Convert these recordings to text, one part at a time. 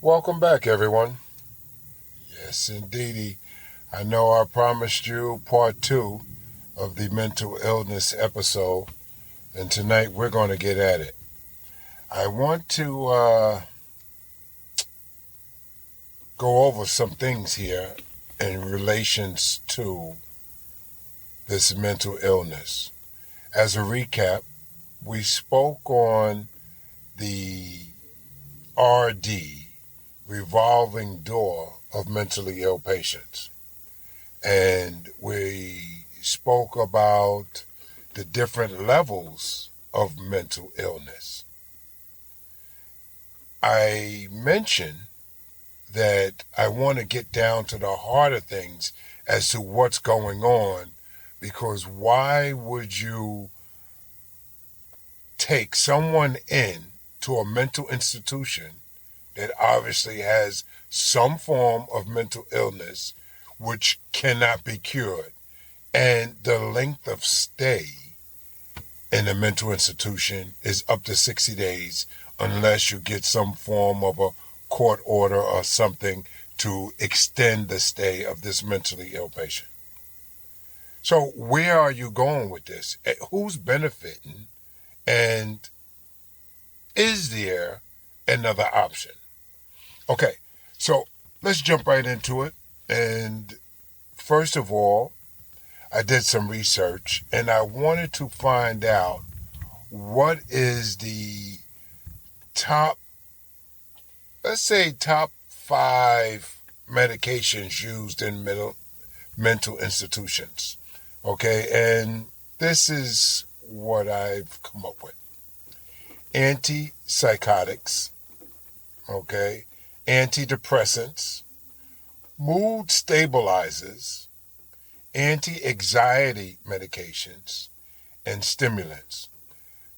Welcome back, everyone. Yes, indeedy. I know I promised you part two of the mental illness episode, and tonight we're going to get at it. I want to go over some things here in relations to this mental illness. As a recap, we spoke on the RD, revolving door of mentally ill patients. And we spoke about the different levels of mental illness. I mentioned that I want to get down to the heart of things as to what's going on, because why would you take someone in to a mental institution that obviously has some form of mental illness which cannot be cured, and the length of stay in a mental institution is up to 60 days unless you get some form of a court order or something to extend the stay of this mentally ill patient. So where are you going with this? Who's benefiting? And is there another option? Okay, so let's jump right into it. And first of all, I did some research and I wanted to find out what is the top, let's say top 5 medications used in mental institutions. Okay, and this is what I've come up with. Antipsychotics, okay, antidepressants, mood stabilizers, anti-anxiety medications, and stimulants.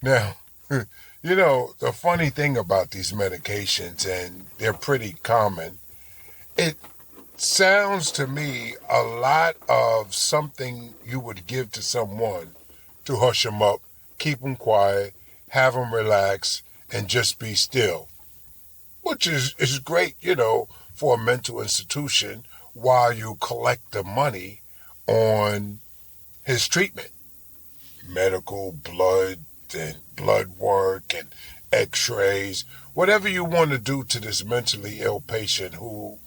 Now, the funny thing about these medications, and they're pretty common, it sounds to me a lot of something you would give to someone to hush them up, keep them quiet, have them relax, and just be still, which is great, for a mental institution while you collect the money on his treatment, medical, blood, and blood work, and x-rays, whatever you want to do to this mentally ill patient who,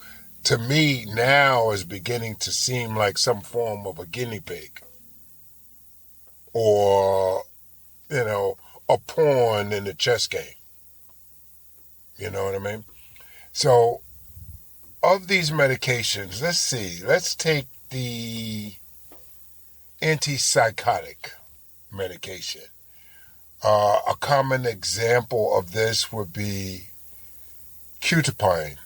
to me, now is beginning to seem like some form of a guinea pig or, a pawn in the chess game. You know what I mean? So, of these medications, let's take the antipsychotic medication. A common example of this would be Quetiapine.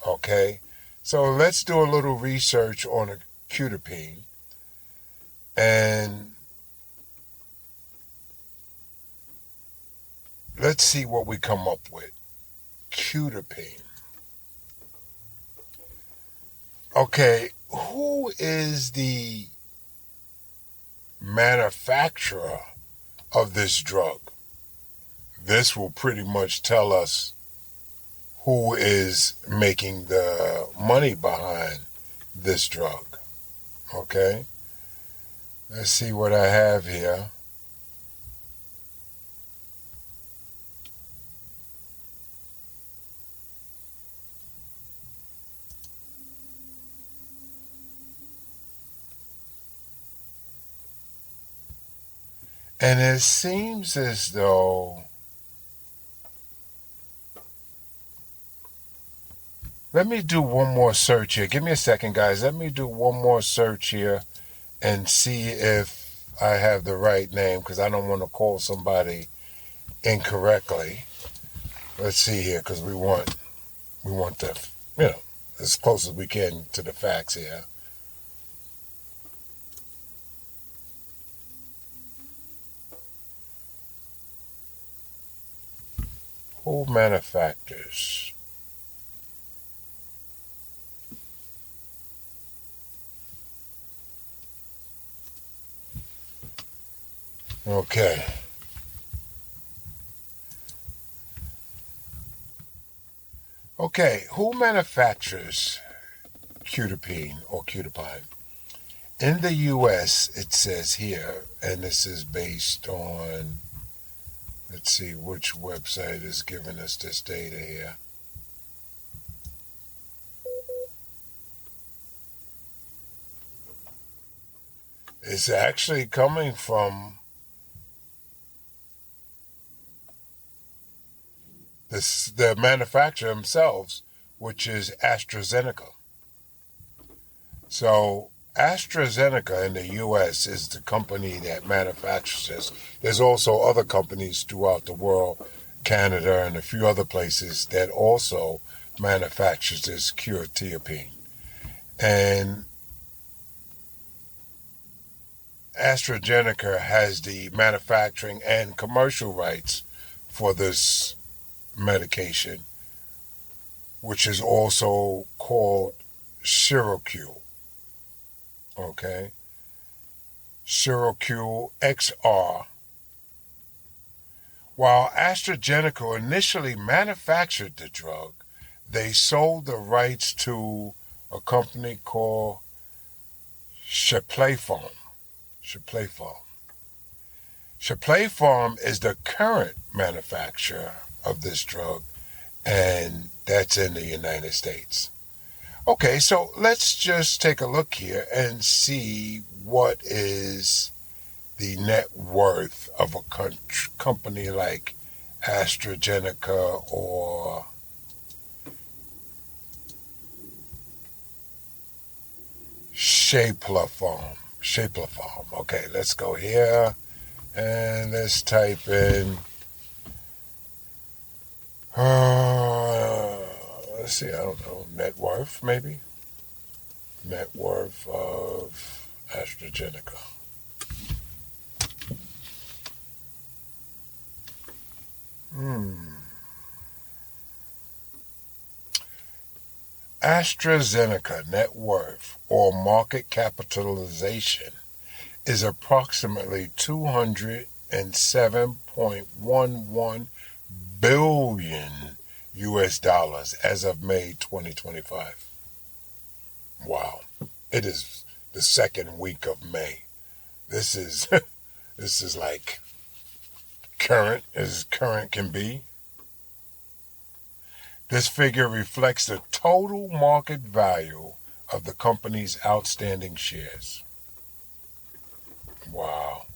Okay? So let's do a little research on a Quetiapine, and let's see what we come up with. Quetiapine. Okay, who is the manufacturer of this drug? This will pretty much tell us who is making the money behind this drug. Okay? Let's see what I have here. And it seems as though, let me do one more search here. Give me a second, guys. Let me do one more search here and see if I have the right name, because I don't want to call somebody incorrectly. Let's see here, because we want the, as close as we can to the facts here. Who manufactures? Okay. Okay, who manufactures Quetiapine or Quetiapine? In the U.S., it says here, and this is based on, let's see which website is giving us this data here. It's actually coming from the manufacturer themselves, which is AstraZeneca. So AstraZeneca in the U.S. is the company that manufactures this. There's also other companies throughout the world, Canada and a few other places, that also manufactures this Quetiapine. And AstraZeneca has the manufacturing and commercial rights for this medication, which is also called Seroquel. Okay? Seroquel XR. While AstraZeneca initially manufactured the drug, they sold the rights to a company called Capitalizations. Capitalizations is the current manufacturer of this drug, and that's in the United States. Okay, so let's just take a look here and see what is the net worth of a company like AstraZeneca or Capitalizations. Okay, let's go here and let's type in, let's see, I don't know, net worth maybe? Net worth of AstraZeneca. AstraZeneca net worth or market capitalization is approximately $207.11 billion US dollars as of May 2025. Wow. It is the second week of May. This is this is like current as current can be. This figure reflects the total market value of the company's outstanding shares. Wow.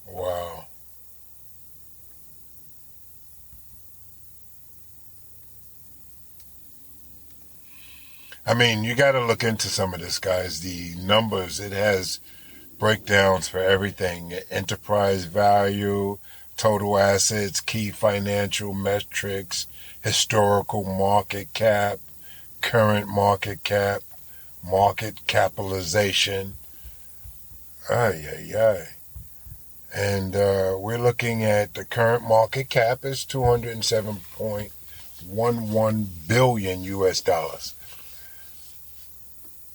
Wow. I mean, you got to look into some of this, guys. The numbers, it has breakdowns for everything: enterprise value, total assets, key financial metrics, historical market cap, current market cap, market capitalization. Ay, ay, ay. And we're looking at the current market cap is 207.11 billion US dollars.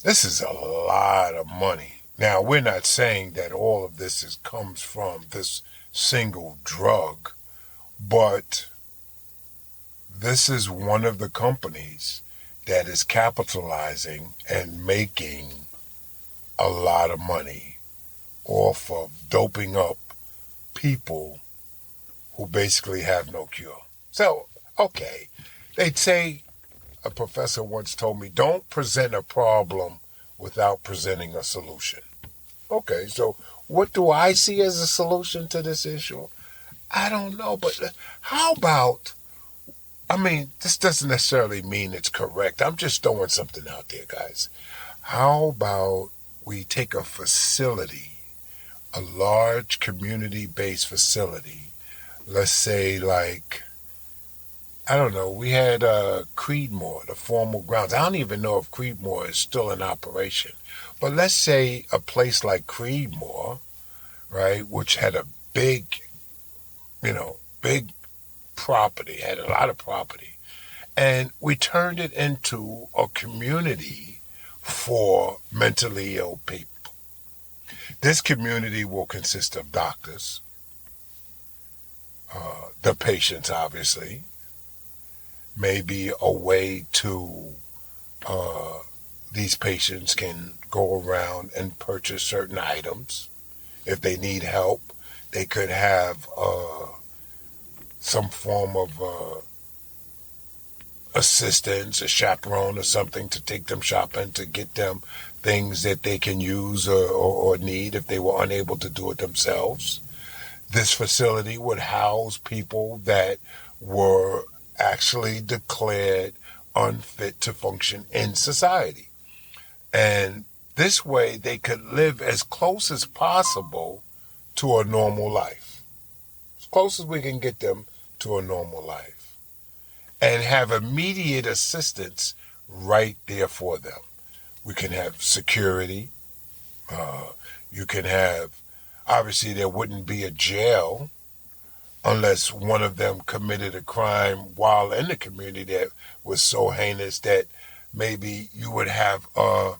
This is a lot of money. Now, we're not saying that all of this comes from this single drug, but this is one of the companies that is capitalizing and making a lot of money off of doping up people who basically have no cure. So, okay, they'd say, a professor once told me, don't present a problem without presenting a solution. Okay, so what do I see as a solution to this issue? I don't know, but how about, I mean, this doesn't necessarily mean it's correct. I'm just throwing something out there, guys. How about we take a facility, a large community-based facility, let's say like, I don't know, we had Creedmoor, the formal grounds. I don't even know if Creedmoor is still in operation. But let's say a place like Creedmoor, right, which had a big, big property, had a lot of property. And we turned it into a community for mentally ill people. This community will consist of doctors, the patients, obviously. Maybe a way to these patients can go around and purchase certain items. If they need help, they could have some form of assistance, a chaperone or something to take them shopping, to get them things that they can use or need if they were unable to do it themselves. This facility would house people that were actually declared unfit to function in society. And this way they could live as close as possible to a normal life. As close as we can get them to a normal life. And have immediate assistance right there for them. We can have security. You can have, obviously there wouldn't be a jail unless one of them committed a crime while in the community that was so heinous that maybe you would have a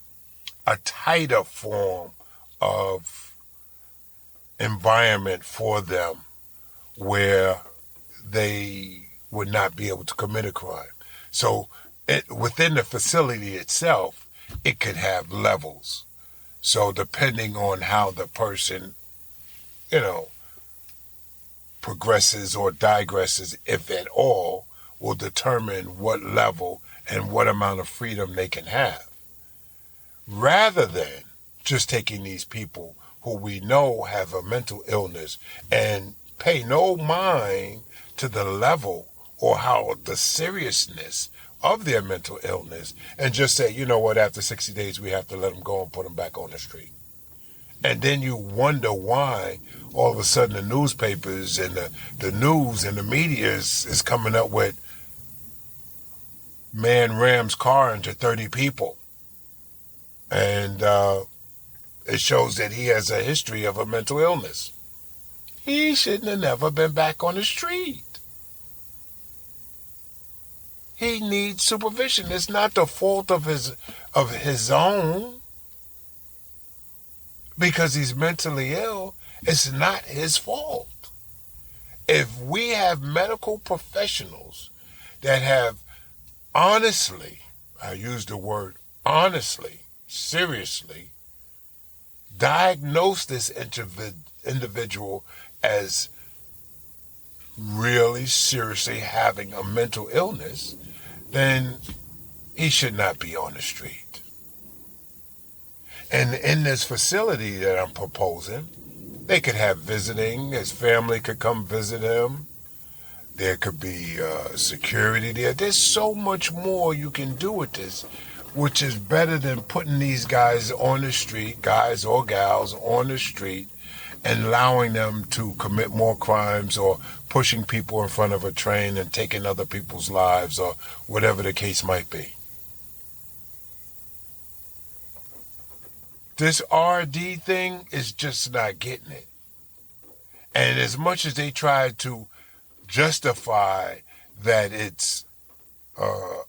tighter form of environment for them where they would not be able to commit a crime. So within the facility itself, it could have levels. So depending on how the person, progresses or digresses, if at all, will determine what level and what amount of freedom they can have. Rather than just taking these people who we know have a mental illness and pay no mind to the level or how the seriousness of their mental illness and just say, you know what, after 60 days we have to let them go and put them back on the street. And then you wonder why all of a sudden the newspapers and the news and the media is coming up with man rams car into 30 people. And it shows that he has a history of a mental illness. He shouldn't have never been back on the street. He needs supervision. It's not the fault of his own. Because he's mentally ill, it's not his fault. If we have medical professionals that have honestly, I use the word honestly, seriously, diagnosed this individual as really seriously having a mental illness, then he should not be on the street. And in this facility that I'm proposing, they could have visiting. His family could come visit him. There could be security there. There's so much more you can do with this, which is better than putting these guys on the street, guys or gals on the street, and allowing them to commit more crimes or pushing people in front of a train and taking other people's lives or whatever the case might be. This RD thing is just not getting it. And as much as they try to justify that it's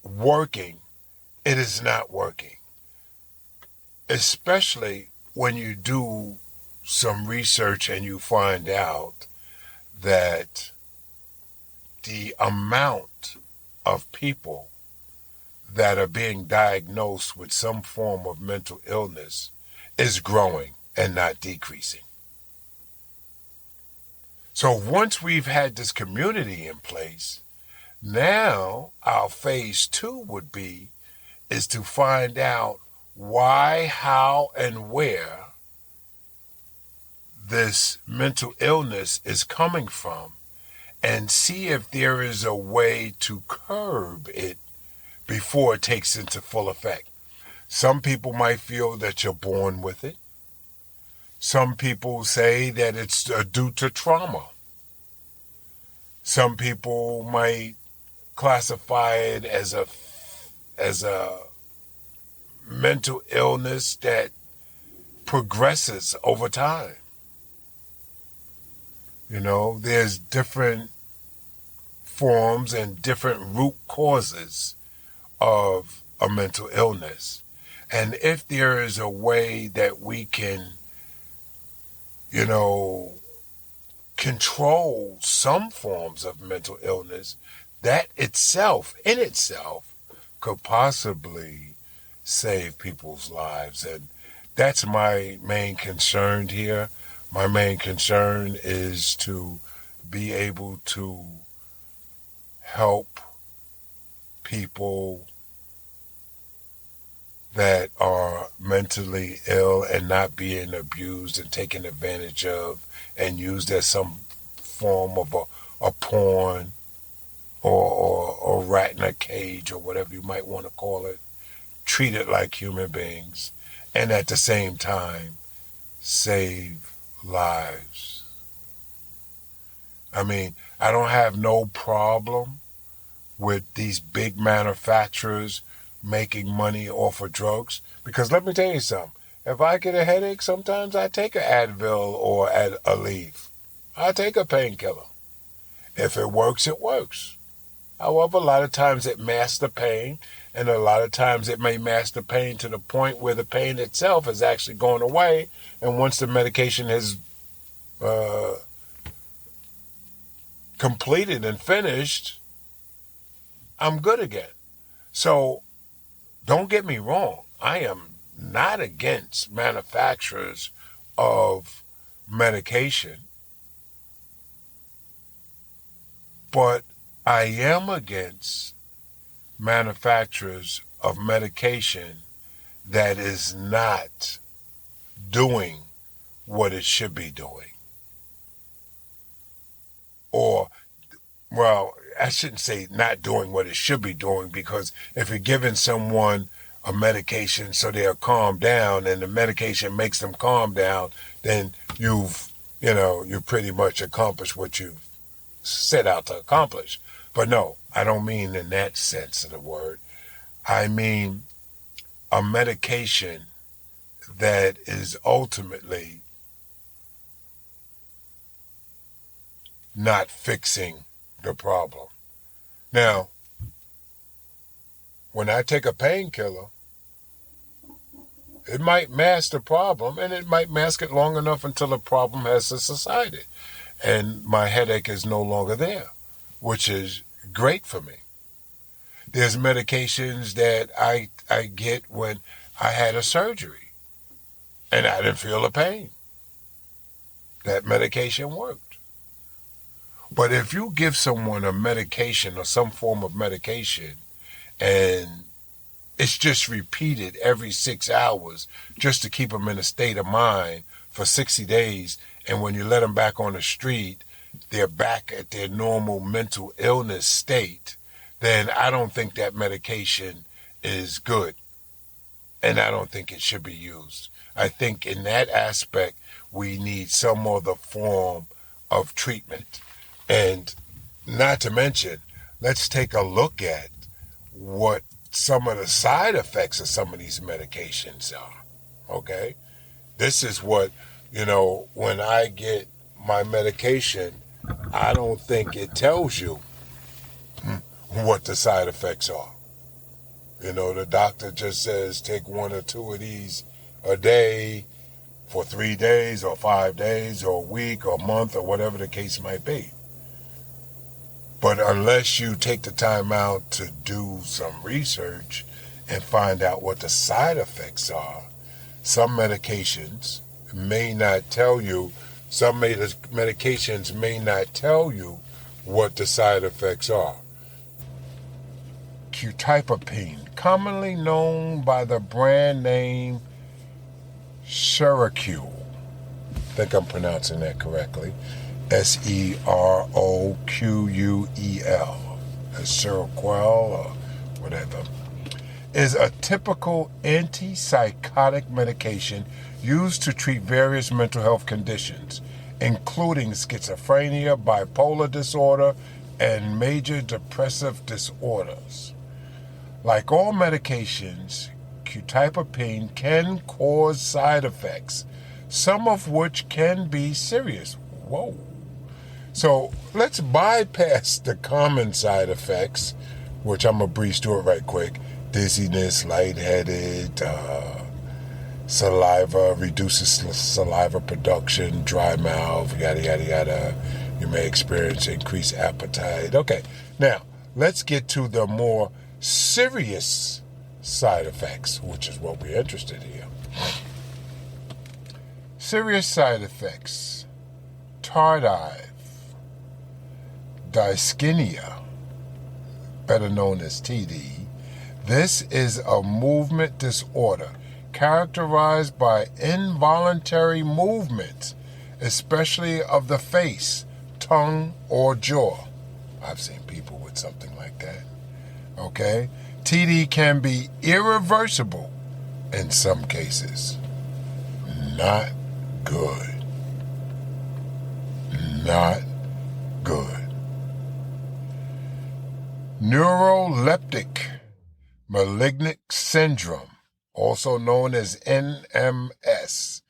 working, it is not working. Especially when you do some research and you find out that the amount of people that are being diagnosed with some form of mental illness is growing and not decreasing. So once we've had this community in place, now our phase 2 would be is to find out why, how, and where this mental illness is coming from and see if there is a way to curb it before it takes into full effect. Some people might feel that you're born with it. Some people say that it's due to trauma. Some people might classify it as a mental illness that progresses over time. There's different forms and different root causes of a mental illness. And if there is a way that we can control some forms of mental illness, that itself, in itself, could possibly save people's lives. And that's my main concern here. My main concern is to be able to help people that are mentally ill and not being abused and taken advantage of and used as some form of a pawn or rat in a cage or whatever you might want to call it, treated like human beings, and at the same time save lives. I mean, I don't have no problem with these big manufacturers making money off of drugs, because let me tell you something. If I get a headache, sometimes I take an Advil or a Leaf. I take a painkiller. If it works, it works. However, a lot of times it masks the pain, and a lot of times it may mask the pain to the point where the pain itself is actually going away, and once the medication is completed and finished, I'm good again. So don't get me wrong. I am not against manufacturers of medication, but I am against manufacturers of medication that is not doing what it should be doing. Or, well, I shouldn't say not doing what it should be doing, because if you're giving someone a medication so they'll calm down and the medication makes them calm down, then you've pretty much accomplished what you set out to accomplish. But no, I don't mean in that sense of the word. I mean a medication that is ultimately not fixing the problem. Now, when I take a painkiller, it might mask the problem, and it might mask it long enough until the problem has subsided and my headache is no longer there, which is great for me. There's medications that I get when I had a surgery and I didn't feel the pain. That medication worked. But if you give someone a medication or some form of medication and it's just repeated every 6 hours just to keep them in a state of mind for 60 days, and when you let them back on the street, they're back at their normal mental illness state, then I don't think that medication is good. And I don't think it should be used. I think in that aspect, we need some other form of treatment. And not to mention, let's take a look at what some of the side effects of some of these medications are, okay? This is what, when I get my medication, I don't think it tells you what the side effects are. The doctor just says take 1 or 2 of these a day for 3 days or 5 days or a week or a month or whatever the case might be. But unless you take the time out to do some research and find out what the side effects are, some medications may not tell you, what the side effects are. Quetiapine, commonly known by the brand name Seroquel. I think I'm pronouncing that correctly. Seroquel. Seroquel or whatever. Is a typical antipsychotic medication used to treat various mental health conditions, including schizophrenia, bipolar disorder, and major depressive disorders. Like all medications, Quetiapine can cause side effects, some of which can be serious. Whoa. So let's bypass the common side effects, which I'm going to breeze through it right quick. Dizziness, lightheaded, Saliva reduces saliva production, dry mouth, yada, yada, yada. You may experience increased appetite. Okay, now let's get to the more serious side effects, which is what we're interested in here. Serious side effects: tardive, dyskinesia, better known as TD. This is a movement disorder characterized by involuntary movements, especially of the face, tongue, or jaw. I've seen people with something like that. Okay? TD can be irreversible in some cases. Not good. Not good. Neuroleptic malignant syndrome, also known as NMS.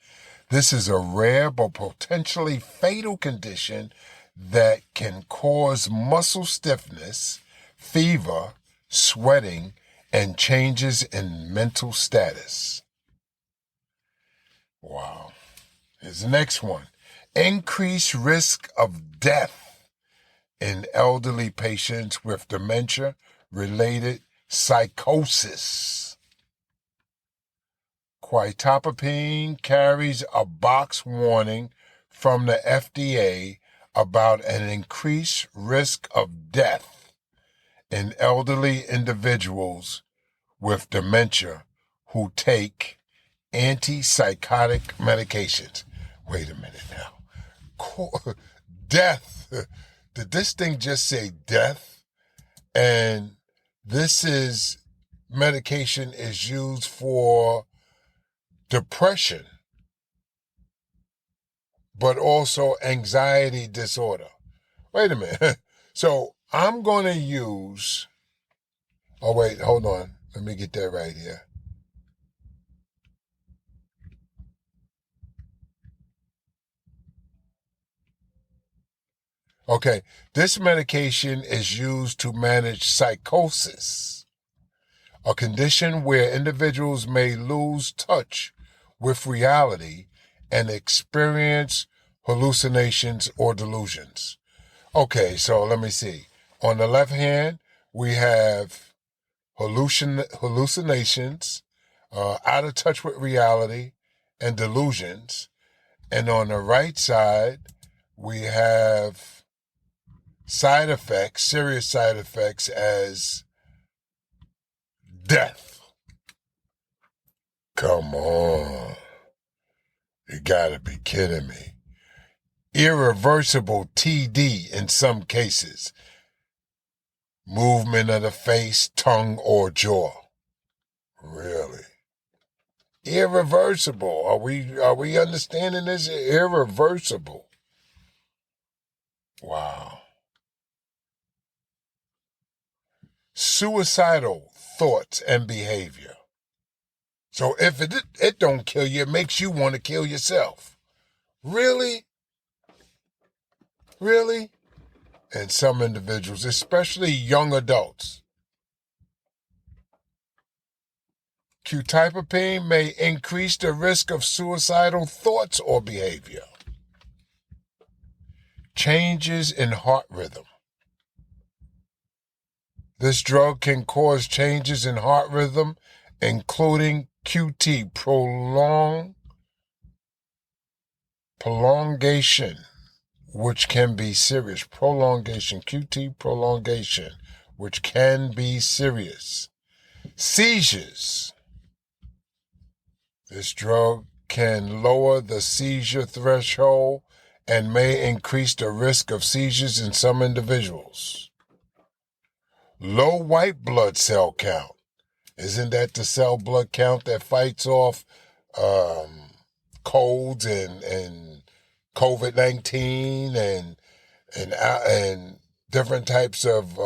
This is a rare but potentially fatal condition that can cause muscle stiffness, fever, sweating, and changes in mental status. Wow. Here's the next one. Increased risk of death in elderly patients with dementia-related psychosis. Quetiapine carries a box warning from the FDA about an increased risk of death in elderly individuals with dementia who take antipsychotic medications. Wait a minute now. Death. Did this thing just say death? And this is medication is used for depression, but also anxiety disorder. Wait a minute. So I'm going to use, oh wait, hold on. Let me get that right here. Okay, this medication is used to manage psychosis, a condition where individuals may lose touch with reality and experience hallucinations or delusions. Okay, so let me see. On the left hand, we have hallucinations, out of touch with reality, and delusions. And on the right side, we have side effects, serious side effects as death. Come on. You gotta be kidding me. Irreversible TD in some cases. Movement of the face, tongue, or jaw. Really? Irreversible. Are we understanding this? Irreversible. Wow. Suicidal thoughts and behavior. So if it don't kill you, it makes you want to kill yourself. Really? Really? And some individuals, especially young adults. Quetiapine may increase the risk of suicidal thoughts or behavior. Changes in heart rhythm. This drug can cause changes in heart rhythm, including QT, prolongation, which can be serious. QT prolongation, which can be serious. Seizures. This drug can lower the seizure threshold and may increase the risk of seizures in some individuals. Low white blood cell count. Isn't that the cell blood count that fights off colds and COVID-19 and different types of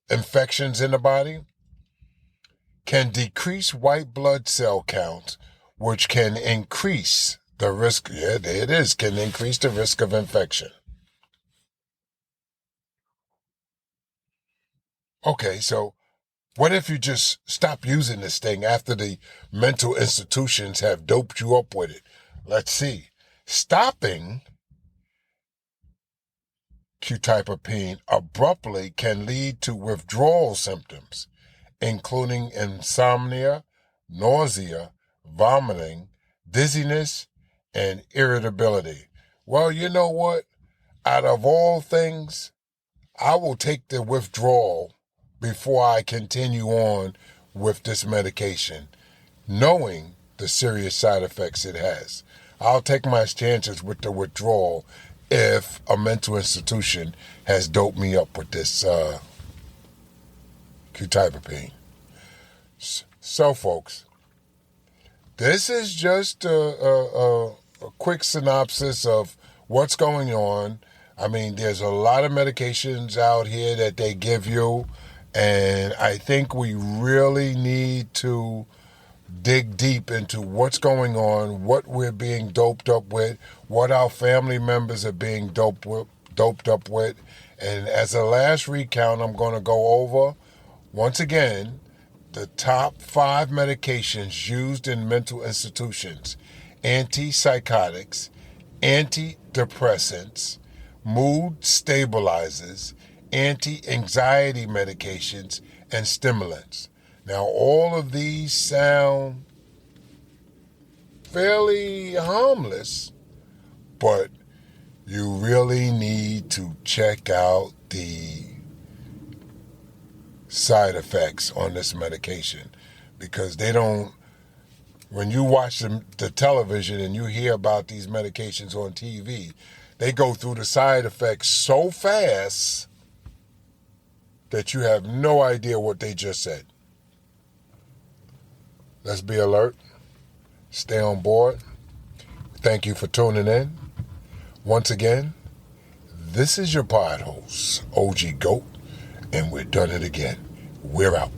infections in the body? Can decrease white blood cell count, which can increase the risk. Yeah, there it is. Can increase the risk of infection. Okay, so What if you just stop using this thing after the mental institutions have doped you up with it? Let's see. Stopping Quetiapine abruptly can lead to withdrawal symptoms, including insomnia, nausea, vomiting, dizziness, and irritability. Well, you know what? Out of all things, I will take the withdrawal before I continue on with this medication, knowing the serious side effects it has. I'll take my chances with the withdrawal if a mental institution has doped me up with this Quetiapine. So, folks, this is just a quick synopsis of what's going on. I mean, there's a lot of medications out here that they give you, and I think we really need to dig deep into what's going on, what we're being doped up with, what our family members are being doped up with. And as a last recount, I'm going to go over, once again, the top 5 medications used in mental institutions: antipsychotics, antidepressants, mood stabilizers, anti-anxiety medications, and stimulants. Now, all of these sound fairly harmless, but you really need to check out the side effects on this medication, because they don't, when you watch the television and you hear about these medications on TV, they go through the side effects so fast that you have no idea what they just said. Let's be alert. Stay on board. Thank you for tuning in. Once again, this is your pod host, OG Goat, and we're done it again. We're out.